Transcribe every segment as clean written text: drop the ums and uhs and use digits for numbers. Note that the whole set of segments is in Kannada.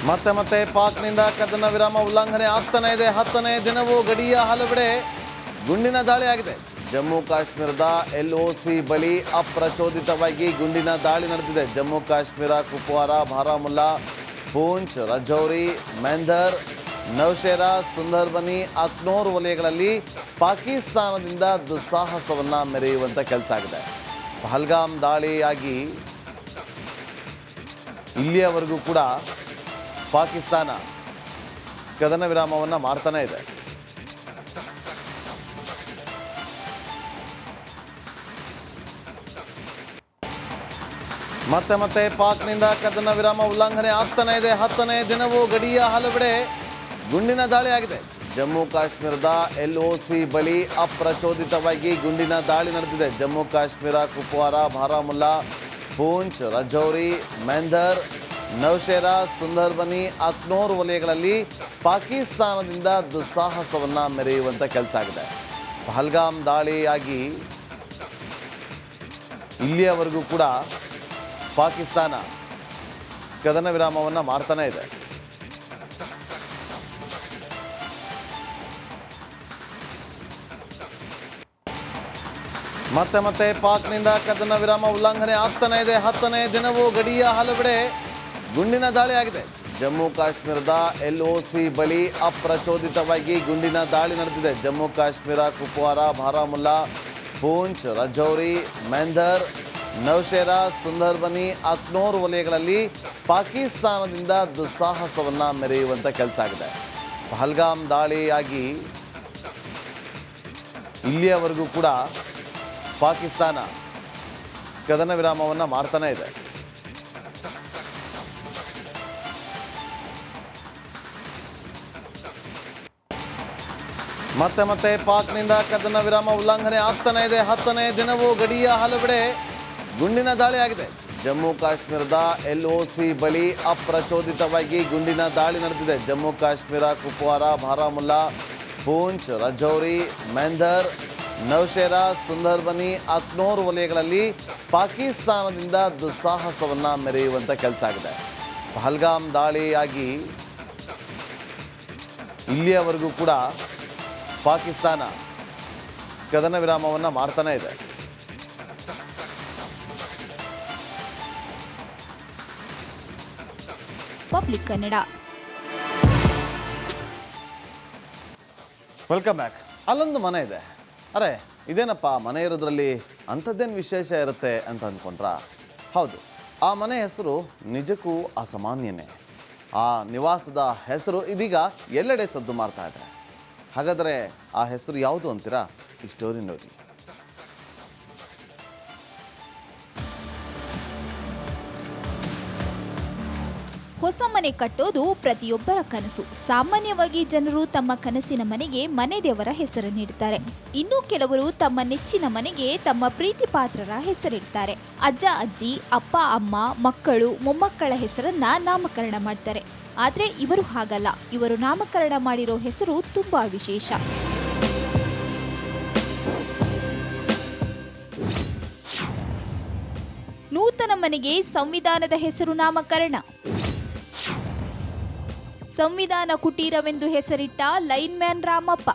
ಮತ್ತೆ ಪಾಕ್ನಿಂದ ಕದನ ವಿರಾಮ ಉಲ್ಲಂಘನೆ ಆಗ್ತಾನೆ ಇದೆ. 10ನೇ ದಿನವೂ ಗಡಿಯ ಹಲವೆಡೆ ಗುಂಡಿನ ದಾಳಿ ಆಗಿದೆ. ಜಮ್ಮು ಕಾಶ್ಮೀರದ LOC ಬಳಿ ಅಪ್ರಚೋದಿತವಾಗಿ ಗುಂಡಿನ ದಾಳಿ ನಡೆದಿದೆ. ಜಮ್ಮು ಕಾಶ್ಮೀರ, ಕುಪ್ವಾರ, ಬಾರಾಮುಲ್ಲಾ, ಪೂಂಚ್, ರಜೌರಿ, ಮೆಂಧರ್, ನೌಶೇರಾ, ಸುಂದರ್ಬನಿ, ಅಕ್ನೂರ್ ವಲಯಗಳಲ್ಲಿ ಪಾಕಿಸ್ತಾನದಿಂದ ದುಸ್ಸಾಹಸವನ್ನು ಮೆರೆಯುವಂಥ ಕೆಲಸ ಆಗಿದೆ. ಪಹಲ್ಗಾಮ್ ದಾಳಿಯಾಗಿ ಇಲ್ಲಿಯವರೆಗೂ ಕೂಡ ಪಾಕಿಸ್ತಾನ ಕದನ ವಿರಾಮವನ್ನು ಮಾಡ್ತಾನೆ ಇದೆ. ಮತ್ತೆ ಪಾಕ್ನಿಂದ ಕದನ ವಿರಾಮ ಉಲ್ಲಂಘನೆ ಆಗ್ತಾನೆ ಇದೆ. 10ನೇ ದಿನವೂ ಗಡಿಯ ಹಲವೆಡೆ ಗುಂಡಿನ ದಾಳಿ ಆಗಿದೆ. ಜಮ್ಮು ಕಾಶ್ಮೀರದ LOC ಬಳಿ ಅಪ್ರಚೋದಿತವಾಗಿ ಗುಂಡಿನ ದಾಳಿ ನಡೆದಿದೆ. ಜಮ್ಮು ಕಾಶ್ಮೀರ, ಕುಪ್ವಾರ, ಬಾರಾಮುಲ್ಲಾ, ಪೂಂಚ್, ರಜೌರಿ, ಮೆಂಧರ್, ನೌಶೇರಾ, ಸುಂದರ್ಬನಿ, ಅಕ್ನೂರ್ ವಲಯಗಳಲ್ಲಿ ಪಾಕಿಸ್ತಾನದಿಂದ ದುಸ್ಸಾಹಸವನ್ನು ಮೆರೆಯುವಂಥ ಕೆಲಸ ಆಗಿದೆ. ಪಹಲ್ಗಾಮ್ ದಾಳಿಯಾಗಿ ಇಲ್ಲಿಯವರೆಗೂ ಕೂಡ ಪಾಕಿಸ್ತಾನ ಕದನ ವಿರಾಮವನ್ನು ಮಾಡ್ತಾನೆ ಇದೆ. ಮತ್ತೆ ಪಾಕ್ನಿಂದ ಕದನ ವಿರಾಮ ಉಲ್ಲಂಘನೆ ಆಗ್ತಾನೆ ಇದೆ. 10ನೇ ದಿನವೂ ಗಡಿಯ ಹಲವೆಡೆ ಗುಂಡಿನ ದಾಳಿ ಆಗಿದೆ. ಜಮ್ಮು ಕಾಶ್ಮೀರದ LOC ಬಳಿ ಅಪ್ರಚೋದಿತವಾಗಿ ಗುಂಡಿನ ದಾಳಿ ನಡೆದಿದೆ. ಜಮ್ಮು ಕಾಶ್ಮೀರ, ಕುಪ್ವಾರ, ಬಾರಾಮುಲ್ಲಾ, ಪೂಂಚ್, ರಜೌರಿ, ಮೆಂಧರ್, ನೌಶೇರಾ, ಸುಂದರ್ಬನಿ, ಅಕ್ನೂರ್ ವಲಯಗಳಲ್ಲಿ ಪಾಕಿಸ್ತಾನದಿಂದ ದುಸ್ಸಾಹಸವನ್ನು ಮೆರೆಯುವಂಥ ಕೆಲಸ ಆಗಿದೆ. ಪಹಲ್ಗಾಮ್ ದಾಳಿಯಾಗಿ ಇಲ್ಲಿಯವರೆಗೂ ಕೂಡ ಪಾಕಿಸ್ತಾನ ಕದನ ವಿರಾಮವನ್ನು ಮಾಡ್ತಾನೆ ಇದೆ. ಮತ್ತೆ ಪಾಕ್ನಿಂದ ಕದನ ವಿರಾಮ ಉಲ್ಲಂಘನೆ ಆಗ್ತಾನೆ ಇದೆ. 10ನೇ ದಿನವೂ ಗಡಿಯ ಹಲವೆಡೆ ಗುಂಡಿನ ದಾಳಿ ಆಗಿದೆ. ಜಮ್ಮು ಕಾಶ್ಮೀರದ LOC ಬಳಿ ಅಪ್ರಚೋದಿತವಾಗಿ ಗುಂಡಿನ ದಾಳಿ ನಡೆದಿದೆ. ಜಮ್ಮು ಕಾಶ್ಮೀರ, ಕುಪ್ವಾರ, ಬಾರಾಮುಲ್ಲಾ, ಪೂಂಚ್, ರಜೌರಿ, ಮೆಂಧರ್, ನೌಶೇರಾ, ಸುಂದರ್ಬನಿ, ಅಕ್ನೂರ್ ವಲಯಗಳಲ್ಲಿ ಪಾಕಿಸ್ತಾನದಿಂದ ದುಸ್ಸಾಹಸವನ್ನು ಮೆರೆಯುವಂಥ ಕೆಲಸ ಆಗಿದೆ. ಪಹಲ್ಗಾಮ್ ದಾಳಿಯಾಗಿ ಇಲ್ಲಿಯವರೆಗೂ ಕೂಡ ಪಾಕಿಸ್ತಾನ ಕದನ ವಿರಾಮವನ್ನು ಮಾಡ್ತಾನೆ ಇದೆ. ಪಬ್ಲಿಕ್ ಕನ್ನಡ. Welcome back. ಅಲ್ಲೊಂದು ಮನೆ ಇದೆ. ಅರೆ ಇದೇನಪ್ಪ ಮನೆ ಇರೋದ್ರಲ್ಲಿ ಅಂಥದ್ದೇನು ವಿಶೇಷ ಇರುತ್ತೆ ಅಂತ ಅಂದ್ಕೊಂಡ್ರಾ? ಹೌದು, ಆ ಮನೆ ಹೆಸರು ನಿಜಕ್ಕೂ ಅಸಾಮಾನ್ಯನೇ. ಆ ನಿವಾಸದ ಹೆಸರು ಇದೀಗ ಎಲ್ಲೆಡೆ ಸದ್ದು ಮಾಡ್ತಾ ಇದೆ. ಹಾಗಾದರೆ ಆ ಹೆಸರು ಯಾವುದು ಅಂತೀರಾ? ಈ ಸ್ಟೋರಿ ನೋಡಿ. ಹೊಸ ಮನೆ ಕಟ್ಟೋದು ಪ್ರತಿಯೊಬ್ಬರ ಕನಸು. ಸಾಮಾನ್ಯವಾಗಿ ಜನರು ತಮ್ಮ ಕನಸಿನ ಮನೆಗೆ ಮನೆ ದೇವರ ಹೆಸರು ನೀಡುತ್ತಾರೆ. ಇನ್ನು ಕೆಲವರು ತಮ್ಮ ನೆಚ್ಚಿನ ಮನೆಗೆ ತಮ್ಮ ಪ್ರೀತಿ ಪಾತ್ರರ ಹೆಸರಿಡ್ತಾರೆ. ಅಜ್ಜ ಅಜ್ಜಿ, ಅಪ್ಪ ಅಮ್ಮ, ಮಕ್ಕಳು, ಮೊಮ್ಮಕ್ಕಳ ಹೆಸರನ್ನ ನಾಮಕರಣ ಮಾಡ್ತಾರೆ. ಆದರೆ ಇವರು ಹಾಗಲ್ಲ. ಇವರು ನಾಮಕರಣ ಮಾಡಿರೋ ಹೆಸರು ತುಂಬಾ ವಿಶೇಷ. ನೂತನ ಮನೆಗೆ ಸಂವಿಧಾನದ ಹೆಸರು ನಾಮಕರಣ. ಸಂವಿಧಾನ ಕುಟೀರವೆಂದು ಹೆಸರಿಟ್ಟ ಲೈನ್ ಮ್ಯಾನ್ ರಾಮಪ್ಪ.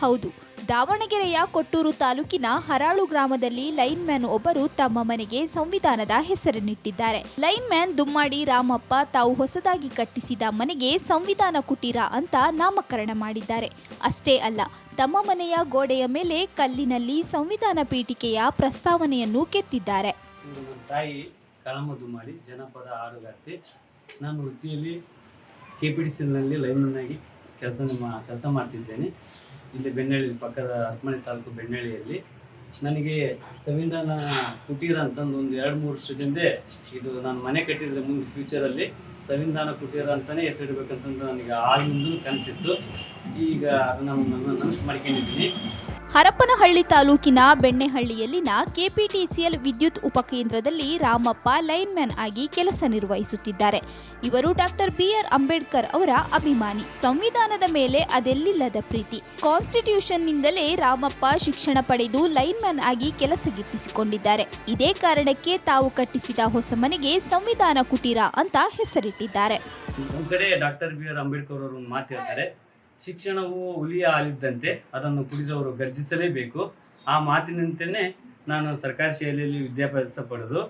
ಹೌದು, ದಾವಣಗೆರೆಯ ಕೊಟ್ಟೂರು ತಾಲೂಕಿನ ಹರಾಳು ಗ್ರಾಮದಲ್ಲಿ ಲೈನ್ ಮ್ಯಾನ್ ಒಬ್ಬರು ತಮ್ಮ ಮನೆಗೆ ಸಂವಿಧಾನದ ಹೆಸರನ್ನಿಟ್ಟಿದ್ದಾರೆ. ಲೈನ್ ಮ್ಯಾನ್ ದುಮ್ಮಾಡಿ ರಾಮಪ್ಪ ತಾವು ಹೊಸದಾಗಿ ಕಟ್ಟಿಸಿದ ಮನೆಗೆ ಸಂವಿಧಾನ ಕುಟೀರ ಅಂತ ನಾಮಕರಣ ಮಾಡಿದ್ದಾರೆ. ಅಷ್ಟೇ ಅಲ್ಲ, ತಮ್ಮ ಮನೆಯ ಗೋಡೆಯ ಮೇಲೆ ಕಲ್ಲಿನಲ್ಲಿ ಸಂವಿಧಾನ ಪೀಠಿಕೆಯ ಪ್ರಸ್ತಾವನೆಯನ್ನು ಕೆತ್ತಿದ್ದಾರೆ. ತಾಯಿ ಕಳಮ ದುಮ್ಮಾಡಿ, ಜನಪದ ಹಾಡುಗಾರ್ತಿ. ನಾನು ವೃತ್ತಿಯಲ್ಲಿ KPTCನಲ್ಲಿ ಲೈನ್ಮನ್ ಆಗಿ ಕೆಲಸ ಮಾಡ್ತಿದ್ದೇನೆ. ಇಲ್ಲಿ ಬೆಣ್ಣಳ್ಳಿ ಪಕ್ಕದ ಹರಪನಹಳ್ಳಿ ತಾಲೂಕು ಬೆಣ್ಣಳ್ಳಿಯಲ್ಲಿ ನನಗೆ ಸಂವಿಧಾನ ಕುಟೀರ ಅಂತಂದು ಒಂದು 2-3 ವರ್ಷದಿಂದ ಇದು ನಾನು ಮನೆ ಕಟ್ಟಿದ್ರೆ ಮುಂದೆ ಫ್ಯೂಚರಲ್ಲಿ ಸಂವಿಧಾನ ಕುಟೀರ ಅಂತಲೇ ಹೆಸರಿಡ್ಬೇಕಂತಂದು ನನಗೆ ಆಗಿಂದು ಕನಸಿತ್ತು. ಈಗ ಅದನ್ನು ನಾನು ನನಸು ಮಾಡ್ಕೊಂಡಿದ್ದೀನಿ. ಹರಪನಹಳ್ಳಿ ತಾಲೂಕಿನ ಬೆಣ್ಣೆಹಳ್ಳಿಯಲ್ಲಿನ ಕೆಪಿಟಿಸಿಎಲ್ ವಿದ್ಯುತ್ ಉಪಕೇಂದ್ರದಲ್ಲಿ ರಾಮಪ್ಪ ಲೈನ್ಮ್ಯಾನ್ ಆಗಿ ಕೆಲಸ ನಿರ್ವಹಿಸುತ್ತಿದ್ದಾರೆ. ಇವರು ಡಾಕ್ಟರ್ ಬಿಆರ್ ಅಂಬೇಡ್ಕರ್ ಅವರ ಅಭಿಮಾನಿ. ಸಂವಿಧಾನದ ಮೇಲೆ ಅದೆಲ್ಲಿಲ್ಲದ ಪ್ರೀತಿ. ಕಾನ್ಸ್ಟಿಟ್ಯೂಷನ್ನಿಂದಲೇ ರಾಮಪ್ಪ ಶಿಕ್ಷಣ ಪಡೆದು ಲೈನ್ಮ್ಯಾನ್ ಆಗಿ ಕೆಲಸ ಗಿಟ್ಟಿಸಿಕೊಂಡಿದ್ದಾರೆ. ಇದೇ ಕಾರಣಕ್ಕೆ ತಾವು ಕಟ್ಟಿಸಿದ ಹೊಸ ಮನೆಗೆ ಸಂವಿಧಾನ ಕುಟೀರ ಅಂತ ಹೆಸರಿಟ್ಟಿದ್ದಾರೆ. ಒಂದು ಕಡೆ ಡಾಕ್ಟರ್ ಬಿಆರ್ ಅಂಬೇಡ್ಕರ್ ಅವರು ಒಂದು ಮಾತು ಹೇಳ್ತಾರೆ, ಶಿಕ್ಷಣವು ಹುಲಿಯ ಹಾಲಿದ್ದಂತೆ, ಅದನ್ನು ಕುಡಿದವರು ಗರ್ಜಿಸಲೇಬೇಕು. ಆ ಮಾತಿನಂತೆಯೇ ನಾನು ಸರ್ಕಾರಿ ಶಾಲೆಯಲ್ಲಿ ವಿದ್ಯಾಭ್ಯಾಸ ಪಡೆದು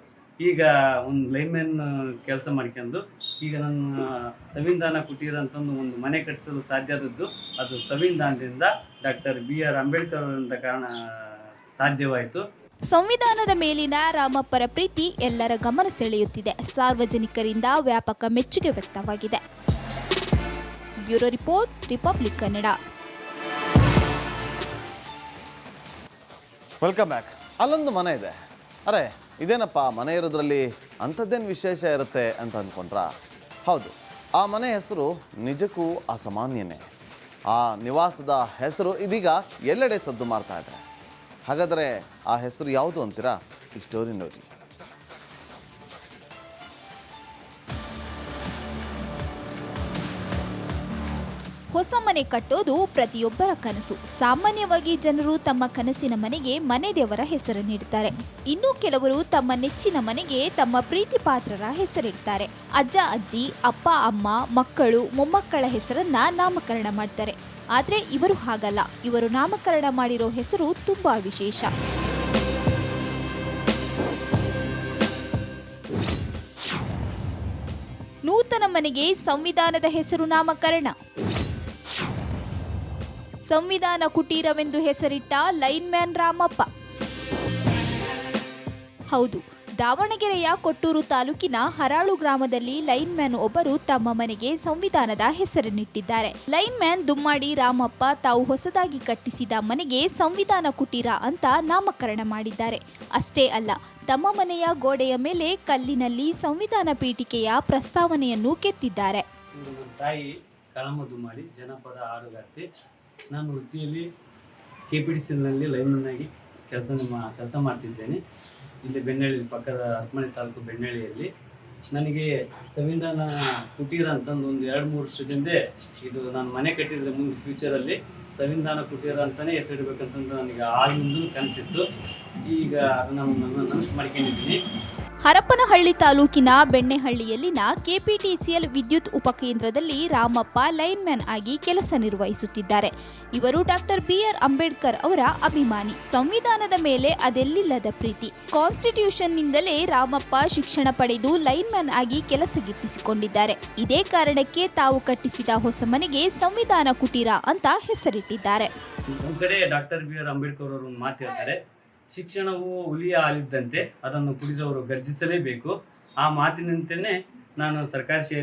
ಈಗ ಒಂದು ಲೈನ್ಮ್ಯಾನ್ ಕೆಲಸ ಮಾಡ್ಕೊಂಡು ಈಗ ನನ್ನ ಸಂವಿಧಾನ ಕುಟೀರ ಅಂತಂದು ಒಂದು ಮನೆ ಕಟ್ಟಿಸಲು ಸಾಧ್ಯ ಆದದ್ದು ಅದು ಸಂವಿಧಾನದಿಂದ ಡಾಕ್ಟರ್ ಬಿಆರ್ ಅಂಬೇಡ್ಕರ್ ಅವರಿಂದ ಕಾರಣ ಸಾಧ್ಯವಾಯಿತು. ಸಂವಿಧಾನದ ಮೇಲಿನ ರಾಮಪ್ಪರ ಪ್ರೀತಿ ಎಲ್ಲರ ಗಮನ ಸೆಳೆಯುತ್ತಿದೆ. ಸಾರ್ವಜನಿಕರಿಂದ ವ್ಯಾಪಕ ಮೆಚ್ಚುಗೆ ವ್ಯಕ್ತವಾಗಿದೆ. Bureau report, republic Kannada. Welcome back. ಅಲ್ಲೊಂದು ಮನೆ ಇದೆ. ಅರೆ ಇದೇನಪ್ಪ ಮನೆ ಇರೋದ್ರಲ್ಲಿ ಅಂಥದ್ದೇನು ವಿಶೇಷ ಇರುತ್ತೆ ಅಂತ ಅಂದ್ಕೊಂಡ್ರಾ? ಹೌದು, ಆ ಮನೆ ಹೆಸರು ನಿಜಕ್ಕೂ ಅಸಾಮಾನ್ಯನೇ. ಆ ನಿವಾಸದ ಹೆಸರು ಇದೀಗ ಎಲ್ಲೆಡೆ ಸದ್ದು ಮಾಡ್ತಾ ಇದೆ. ಹಾಗಾದರೆ ಆ ಹೆಸರು ಯಾವುದು ಅಂತೀರಾ? ಈ ಸ್ಟೋರಿ ನೋಡಿ. ಹೊಸ ಮನೆ ಕಟ್ಟೋದು ಪ್ರತಿಯೊಬ್ಬರ ಕನಸು. ಸಾಮಾನ್ಯವಾಗಿ ಜನರು ತಮ್ಮ ಕನಸಿನ ಮನೆಗೆ ಮನೆ ದೇವರ ಹೆಸರು ನೀಡುತ್ತಾರೆ. ಇನ್ನು ಕೆಲವರು ತಮ್ಮ ನೆಚ್ಚಿನ ಮನೆಗೆ ತಮ್ಮ ಪ್ರೀತಿ ಪಾತ್ರರ ಹೆಸರಿಡ್ತಾರೆ. ಅಜ್ಜ ಅಜ್ಜಿ, ಅಪ್ಪ ಅಮ್ಮ, ಮಕ್ಕಳು, ಮೊಮ್ಮಕ್ಕಳ ಹೆಸರನ್ನ ನಾಮಕರಣ ಮಾಡ್ತಾರೆ. ಆದರೆ ಇವರು ಹಾಗಲ್ಲ. ಇವರು ನಾಮಕರಣ ಮಾಡಿರೋ ಹೆಸರು ತುಂಬಾ ವಿಶೇಷ. ನೂತನ ಮನೆಗೆ ಸಂವಿಧಾನದ ಹೆಸರು ನಾಮಕರಣ. ಸಂವಿಧಾನ ಕುಟೀರವೆಂದು ಹೆಸರಿಟ್ಟ ಲೈನ್ಮ್ಯಾನ್ ರಾಮಪ್ಪ. ಹೌದು, ದಾವಣಗೆರೆಯ ಕೊಟ್ಟೂರು ತಾಲೂಕಿನ ಹರಾಳು ಗ್ರಾಮದಲ್ಲಿ ಲೈನ್ಮ್ಯಾನ್ ಒಬ್ಬರು ತಮ್ಮ ಮನೆಗೆ ಸಂವಿಧಾನದ ಹೆಸರನ್ನಿಟ್ಟಿದ್ದಾರೆ. ಲೈನ್ಮ್ಯಾನ್ ದುಮ್ಮಾಡಿ ರಾಮಪ್ಪ ತಾವು ಹೊಸದಾಗಿ ಕಟ್ಟಿಸಿದ ಮನೆಗೆ ಸಂವಿಧಾನ ಕುಟೀರ ಅಂತ ನಾಮಕರಣ ಮಾಡಿದ್ದಾರೆ. ಅಷ್ಟೇ ಅಲ್ಲ, ತಮ್ಮ ಮನೆಯ ಗೋಡೆಯ ಮೇಲೆ ಕಲ್ಲಿನಲ್ಲಿ ಸಂವಿಧಾನ ಪೀಠಿಕೆಯ ಪ್ರಸ್ತಾವನೆಯನ್ನು ಕೆತ್ತಿದ್ದಾರೆ. ನನ್ನ ತಾಯಿ ಕಳಮ ದುಮ್ಮಾಡಿ, ಜನಪದ ಹಾಡುಗಾರ್ತಿ. ನಾನು ವೃತ್ತಿಯಲ್ಲಿ ಕೆಪಿಟಿಸಿಎಲ್ನಲ್ಲಿ ಲೈನ್ಮನ್ ಆಗಿ ಕೆಲಸ ಮಾಡ್ತಿದ್ದೇನೆ. ಇಲ್ಲಿ ಬೆಣ್ಣೆಹಳ್ಳಿ ಪಕ್ಕದ ಹರಪನಹಳ್ಳಿ ತಾಲೂಕು ಬೆಣ್ಣೆಹಳ್ಳಿಯಲ್ಲಿ ನನಗೆ ಸಂವಿಧಾನ ಕುಟೀರ ಅಂತಂದು ಒಂದು 2-3 ವರ್ಷದಿಂದ ಇದು ನಾನು ಮನೆ ಕಟ್ಟಿದ್ರೆ ಮುಂದೆ ಫ್ಯೂಚರಲ್ಲಿ ಸಂವಿಧಾನ ಕುಟೀರ ಅಂತಲೇ ಹೆಸರಿಡ್ಬೇಕಂತಂದು ನನಗೆ ಆಗಿಂದು ಕನಸಿತ್ತು. ಈಗ ಅದನ್ನು ನನಸು ಮಾಡ್ಕೊಂಡಿದ್ದೀನಿ. ಹರಪನಹಳ್ಳಿ ತಾಲೂಕಿನ ಬೆಣ್ಣೆಹಳ್ಳಿಯಲ್ಲಿನ ಕೆಪಿಟಿಸಿಎಲ್ ವಿದ್ಯುತ್ ಉಪಕೇಂದ್ರದಲ್ಲಿ ರಾಮಪ್ಪ ಲೈನ್ಮ್ಯಾನ್ ಆಗಿ ಕೆಲಸ ನಿರ್ವಹಿಸುತ್ತಿದ್ದಾರೆ. ಇವರು ಡಾಕ್ಟರ್ ಬಿಆರ್ ಅಂಬೇಡ್ಕರ್ ಅವರ ಅಭಿಮಾನಿ. ಸಂವಿಧಾನದ ಮೇಲೆ ಅದೆಲ್ಲಿಲ್ಲದ ಪ್ರೀತಿ. ಕಾನ್ಸ್ಟಿಟ್ಯೂಷನ್ನಿಂದಲೇ ರಾಮಪ್ಪ ಶಿಕ್ಷಣ ಪಡೆದು ಲೈನ್ಮ್ಯಾನ್ ಆಗಿ ಕೆಲಸ ಗಿಟ್ಟಿಸಿಕೊಂಡಿದ್ದಾರೆ. ಇದೇ ಕಾರಣಕ್ಕೆ ತಾವು ಕಟ್ಟಿಸಿದ ಹೊಸ ಮನೆಗೆ ಸಂವಿಧಾನ ಕುಟೀರ ಅಂತ ಹೆಸರಿಟ್ಟಿದ್ದಾರೆ. ಒಂದು ಕಡೆ ಡಾಕ್ಟರ್ ಬಿಆರ್ ಅಂಬೇಡ್ಕರ್ ಅವರು ಒಂದು ಮಾತು ಹೇಳ್ತಾರೆ, ಶಿಕ್ಷಣವು ಹುಲಿಯ ಹಾಲಿದ್ದಂತೆ, ಅದನ್ನು ಕುಡಿದವರು ಗರ್ಜಿಸಲೇಬೇಕು. ಆ ಮಾತಿನಂತೆಯೇ ನಾನು ಸರ್ಕಾರಿ